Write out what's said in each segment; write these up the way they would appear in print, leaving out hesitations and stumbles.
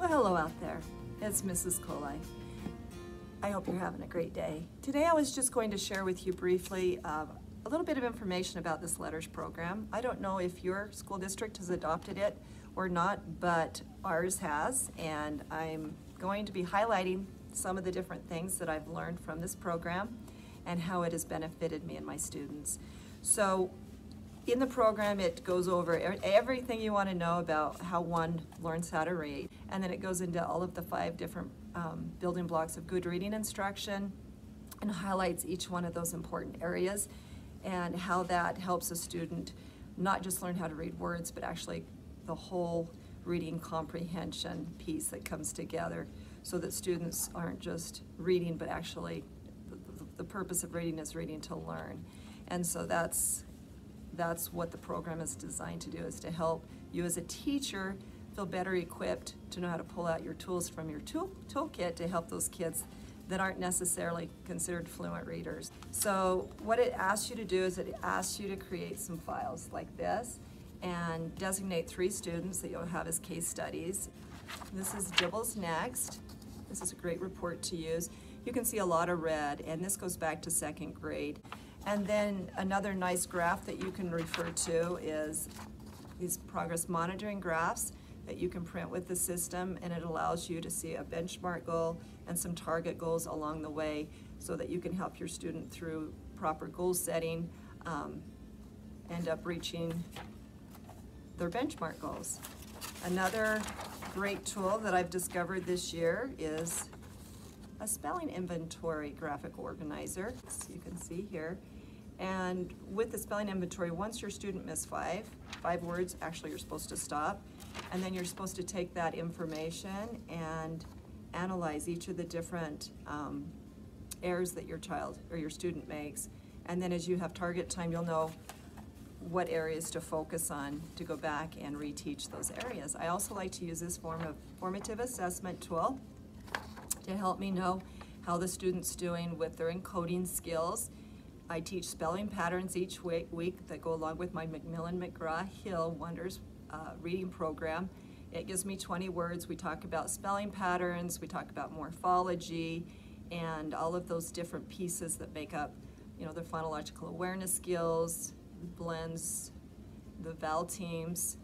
Well, hello out there. It's Mrs. Coley. I hope you're having a great day. Today I was just going to share with you briefly a little bit of information about this LETRS program. I don't know if your school district has adopted it or not, but ours has, and I'm going to be highlighting some of the different things that I've learned from this program and how it has benefited me and my students. So in the program, it goes over everything you want to know about how one learns how to read, and then it goes into all of the 5 different building blocks of good reading instruction and highlights each one of those important areas and how that helps a student not just learn how to read words, but actually the whole reading comprehension piece that comes together so that students aren't just reading, but actually the purpose of reading is reading to learn. And so that's what the program is designed to do, is to help you as a teacher feel better equipped to know how to pull out your tools from your toolkit to help those kids that aren't necessarily considered fluent readers. So what it asks you to do is it asks you to create some files like this and designate 3 students that you'll have as case studies. This is DIBELS Next. This is a great report to use. You can see a lot of red, and this goes back to 2nd grade. And then another nice graph that you can refer to is these progress monitoring graphs that you can print with the system, and it allows you to see a benchmark goal and some target goals along the way so that you can help your student through proper goal setting end up reaching their benchmark goals. Another great tool that I've discovered this year is a spelling inventory graphic organizer, as you can see here. And with the spelling inventory, once your student missed 5 words, actually you're supposed to stop, and then you're supposed to take that information and analyze each of the different errors that your child or your student makes. And then as you have target time, you'll know what areas to focus on to go back and reteach those areas. I also like to use this formative assessment tool to help me know how the student's doing with their encoding skills. I teach spelling patterns each week that go along with my McMillan-McGraw-Hill Wonders reading program. It gives me 20 words. We talk about spelling patterns, we talk about morphology, and all of those different pieces that make up, you know, the phonological awareness skills, blends, the vowel teams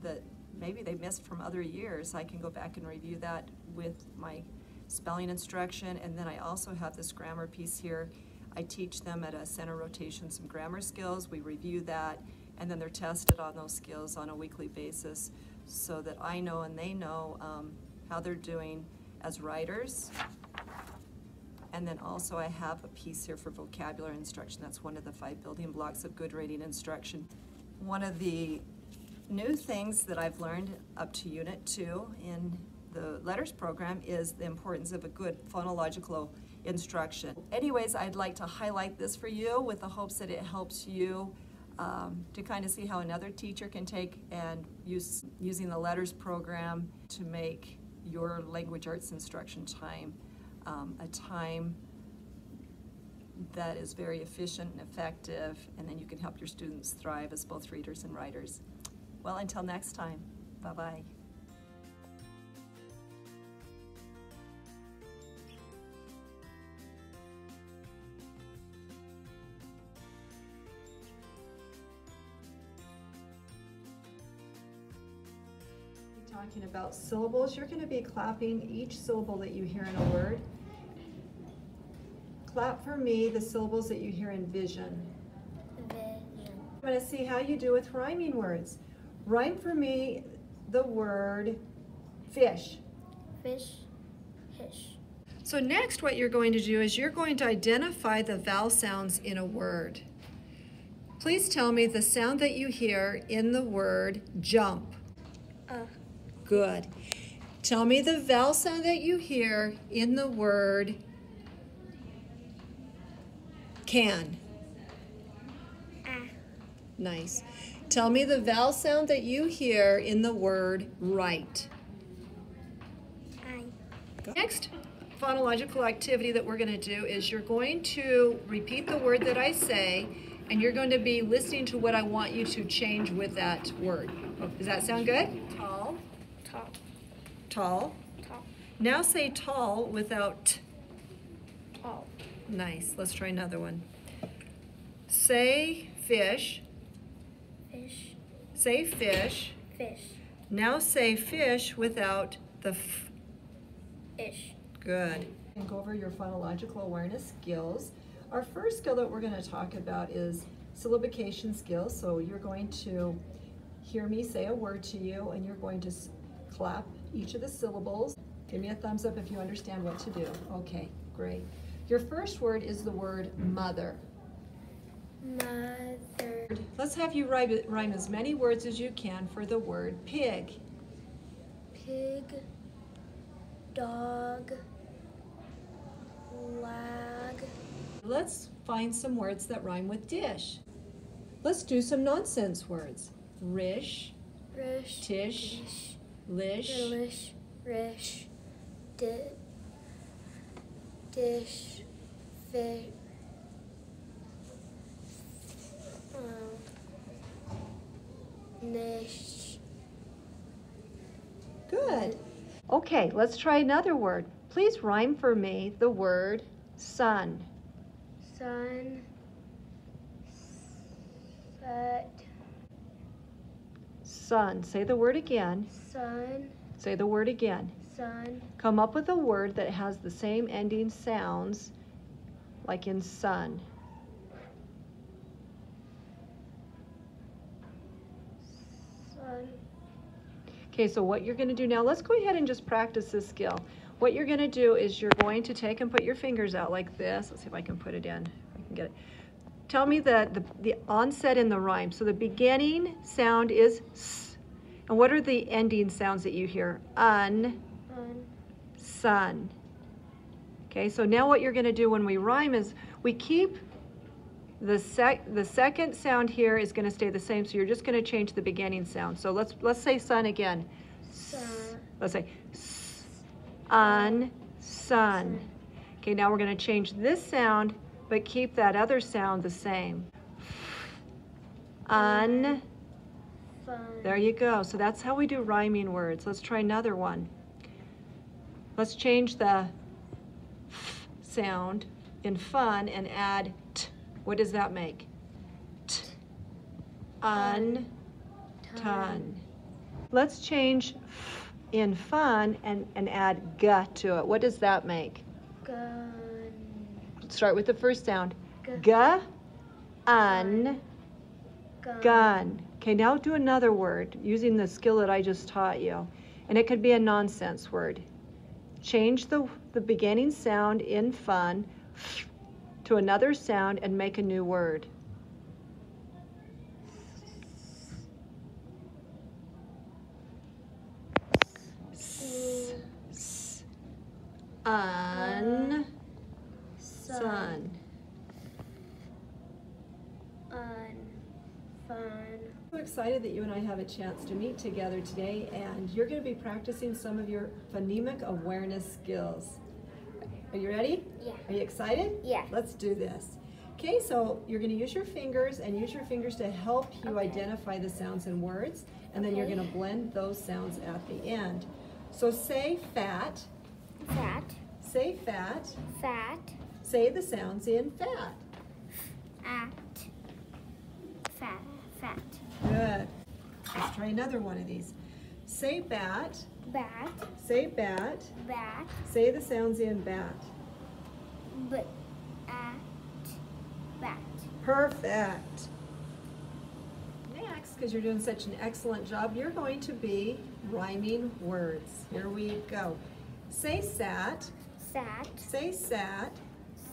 that maybe they missed from other years. I can go back and review that with my spelling instruction. And then I also have this grammar piece here. I teach them at a center rotation some grammar skills. We review that, and then they're tested on those skills on a weekly basis so that I know and they know how they're doing as writers. And then also I have a piece here for vocabulary instruction. That's one of the 5 building blocks of good reading instruction. One of the new things that I've learned up to Unit 2 in the LETRS program is the importance of a good phonological instruction. Anyways, I'd like to highlight this for you with the hopes that it helps you to kind of see how another teacher can take and using the LETRS program to make your language arts instruction time a time that is very efficient and effective, and then you can help your students thrive as both readers and writers. Well, until next time, bye-bye. Talking about syllables, you're going to be clapping each syllable that you hear in a word. Clap for me the syllables that you hear in vision. Vision. I'm going to see how you do with rhyming words. Rhyme for me the word fish. Fish. Hish. So next what you're going to do is you're going to identify the vowel sounds in a word. Please tell me the sound that you hear in the word jump. Good. Tell me the vowel sound that you hear in the word can. Nice. Tell me the vowel sound that you hear in the word right. Next phonological activity that we're going to do is you're going to repeat the word that I say, and you're going to be listening to what I want you to change with that word. Does that sound good? Tall. Tall. Tall. Tall. Now say tall without t. Tall. Nice. Let's try another one. Say fish. Fish. Say fish. Fish. Now say fish without the f. Ish. Good. And go over your phonological awareness skills. Our first skill that we're going to talk about is syllabication skills. So you're going to hear me say a word to you, and you're going to clap each of the syllables. Give me a thumbs up if you understand what to do. Okay, great. Your first word is the word mother. Mother. Let's have you rhyme as many words as you can for the word pig. Pig. Dog. Lag. Let's find some words that rhyme with dish. Let's do some nonsense words. Rish, Rish. tish, Dish. lish, Delish. Rish. Dish. Fish. Nish. Good. Okay, let's try another word. Please rhyme for me the word sun. Sun. Set. Sun. Say the word again. Sun. Say the word again. Sun. Come up with a word that has the same ending sounds like in sun. Sun. Okay, so what you're going to do now, let's go ahead and just practice this skill. What you're going to do is you're going to take and put your fingers out like this. Let's see if I can put it in. If I can get it. Tell me the onset in the rhyme. So the beginning sound is s. And what are the ending sounds that you hear? Un, sun. Okay, so now what you're going to do when we rhyme is we keep the second sound here is going to stay the same, so you're just going to change the beginning sound. So let's say sun again. Sun. Let's say s, un, sun. Okay, now we're going to change this sound, but keep that other sound the same. Un. Fun. There you go. So that's how we do rhyming words. Let's try another one. Let's change the f sound in fun and add t. What does that make? T. Un. Ton. Let's change f in fun and add g to it. What does that make? Gun. Start with the first sound. G. G. Un. Gun. Gun. Okay, now do another word using the skill that I just taught you. And it could be a nonsense word. Change the beginning sound in fun to another sound and make a new word. Un. Sun. Fun. I'm so excited that you and I have a chance to meet together today, and you're going to be practicing some of your phonemic awareness skills. Are you ready? Yeah. Are you excited? Yeah. Let's do this. Okay, so you're going to use your fingers and use your fingers to help you identify the sounds in words, and then you're going to blend those sounds at the end. So say fat. Fat. Say fat. Fat. Say the sounds in fat. At. Fat. Fat. Good. Let's try another one of these. Say bat. Bat. Say bat. Bat. Say the sounds in bat. But. At. Bat. Perfect. Next, because you're doing such an excellent job, you're going to be rhyming words. Here we go. Say sat. Sat. Say sat.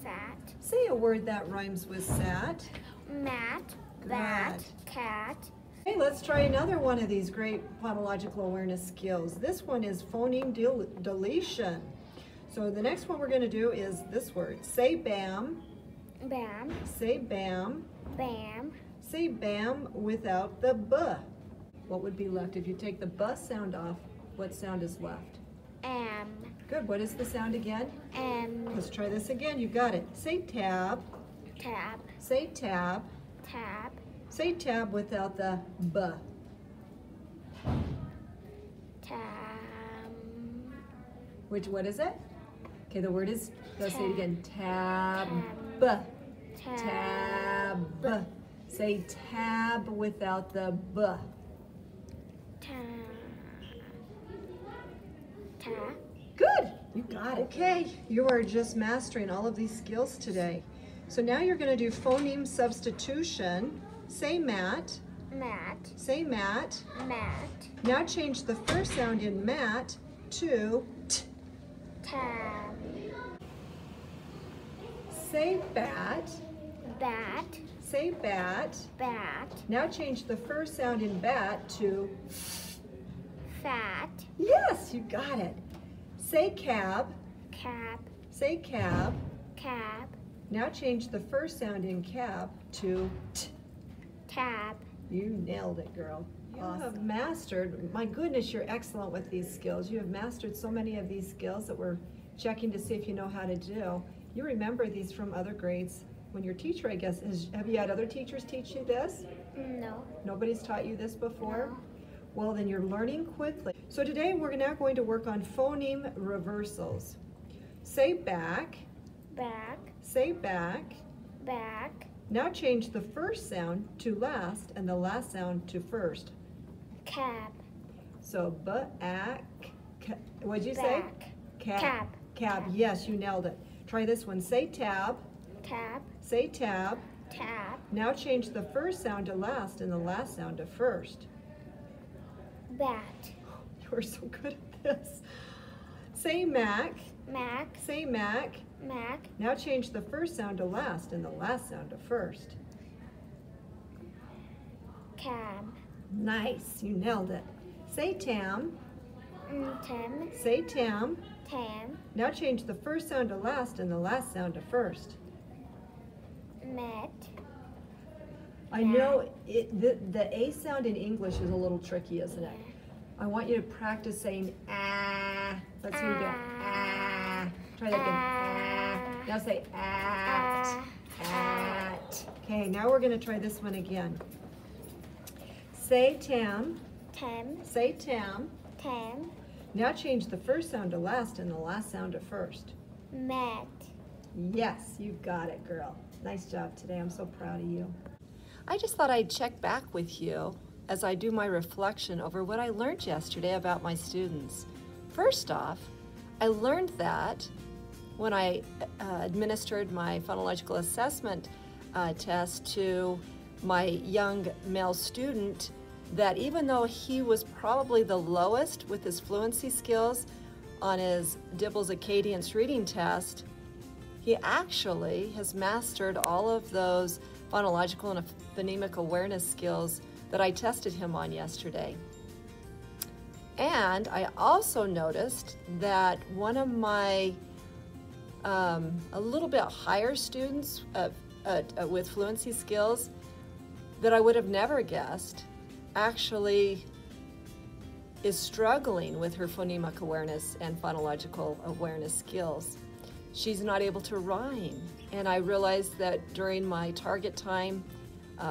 Sat. Say a word that rhymes with sat. Mat. Bat. Cat. Okay, let's try another one of these great phonological awareness skills. This one is phoneme deletion. So the next one we're going to do is this word. Say bam. Bam. Say bam. Bam. Say bam without the b. What would be left? If you take the b sound off, what sound is left? Am. Good. What is the sound again? Am. Let's try this again. You got it. Say tab. Tab. Say tab. Tab. Say tab without the b. Tam. What is it? Okay, the word is, let's say it again, tab. Tab. Say tab without the b. Good, you got it. Okay, you are just mastering all of these skills today. So now you're going to do phoneme substitution. Say mat. Mat. Say mat. Mat. Now change the first sound in mat to t. Tab. Say bat. Bat. Say bat. Bat. Now change the first sound in bat to Fat. yes, you got it. Say cab. Cab. Say cab. Cab. Now change the first sound in cab to t. Tab. You nailed it, girl. You have mastered, my goodness, you're excellent with these skills. You have mastered so many of these skills that we're checking to see if you know how to do. You remember these from other grades. When your teacher, I guess, have you had other teachers teach you this? No. Nobody's taught you this before? No. Well, then you're learning quickly. So today we're now going to work on phoneme reversals. Say back. Back. Say back. Back. Now change the first sound to last and the last sound to first. Cab. So what'd you say? Back. Cab. Cab. Cab. Yes, you nailed it. Try this one. Say tab. Tab. Say tab. Tab. Now change the first sound to last and the last sound to first. Bat. You are so good at this. Say Mac. Mac. Say Mac. Mac. Now change the first sound to last and the last sound to first. Cab. Nice, you nailed it. Say Tam. Tam. Say Tam. Tam. Now change the first sound to last and the last sound to first. Met. I know the A sound in English is a little tricky, isn't it? I want you to practice saying ah. Let's hear you go. Ah. Try that again. Ah. Now say at. At. Okay, now we're going to try this one again. Say Tam. Tam. Say Tam. Tam. Now change the first sound to last and the last sound to first. Met. Yes, you got it, girl. Nice job today. I'm so proud of you. I just thought I'd check back with you as I do my reflection over what I learned yesterday about my students. First off, I learned that when I administered my phonological assessment test to my young male student, that even though he was probably the lowest with his fluency skills on his DIBELS Acadience reading test, he actually has mastered all of those phonological and phonemic awareness skills that I tested him on yesterday. And I also noticed that one of my a little bit higher students with fluency skills that I would have never guessed actually is struggling with her phonemic awareness and phonological awareness skills. She's not able to rhyme. And I realized that during my target time,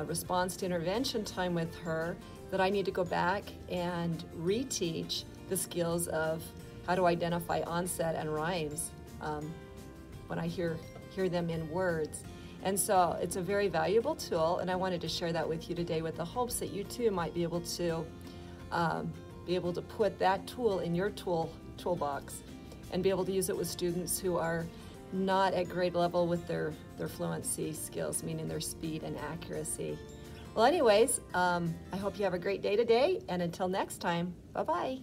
response to intervention time with her, that I need to go back and reteach the skills of how to identify onset and rhymes when I hear them in words. And so it's a very valuable tool, and I wanted to share that with you today with the hopes that you too might be able to put that tool in your toolbox and be able to use it with students who are not at grade level with their fluency skills, meaning their speed and accuracy. Well, anyways, I hope you have a great day today, and until next time, bye-bye.